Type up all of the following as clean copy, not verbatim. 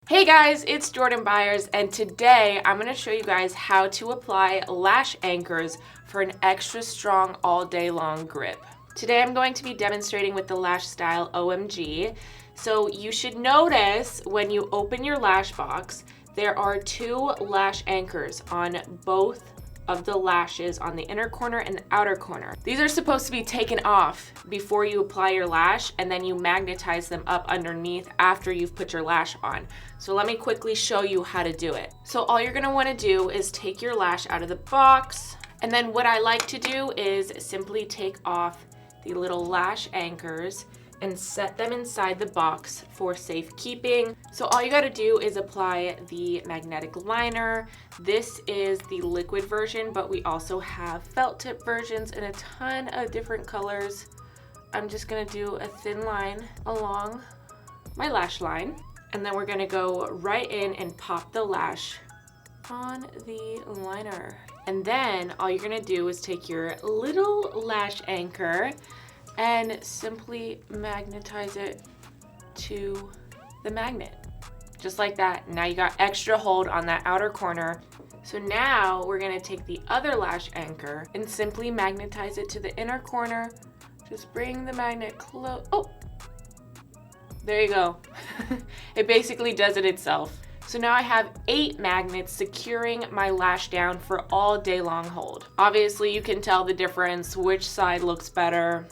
Hey guys, it's Jordan Byers, and today I'm going to show you guys how to apply lash anchors for an extra strong all day long grip. Today I'm going to be demonstrating with the Lash Style OMG. So you should notice when you open your lash box, there are two lash anchors on both of the lashes on the inner corner and the outer corner. These are supposed to be taken off before you apply your lash, and then you magnetize them up underneath after you've put your lash on. So let me quickly show you how to do it. So all you're gonna wanna do is take your lash out of the box, and then what I like to do is simply take off the little lash anchors and set them inside the box for safekeeping. So all you gotta do is apply the magnetic liner. This is the liquid version, but we also have felt tip versions in a ton of different colors. I'm just gonna do a thin line along my lash line, and then we're gonna go right in and pop the lash on the liner. And then all you're gonna do is take your little lash anchor and simply magnetize it to the magnet. Just like that. Now you got extra hold on that outer corner. So now we're gonna take the other lash anchor and simply magnetize it to the inner corner. Just bring the magnet close. Oh, there you go. It basically does it itself. So now I have 8 magnets securing my lash down for all day long hold. Obviously you can tell the difference, which side looks better.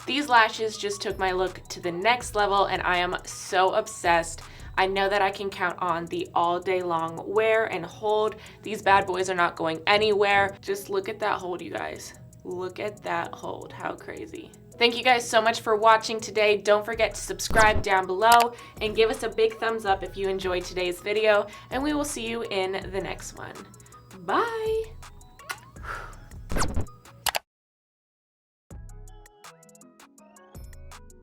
These lashes just took my look to the next level, and I am so obsessed. I know that I can count on the all day long wear and hold. These bad boys are not going anywhere. Just look at that hold, you guys. Look at that hold, how crazy. Thank you guys so much for watching today. Don't forget to subscribe down below and give us a big thumbs up if you enjoyed today's video, and we will see you in the next one. Bye.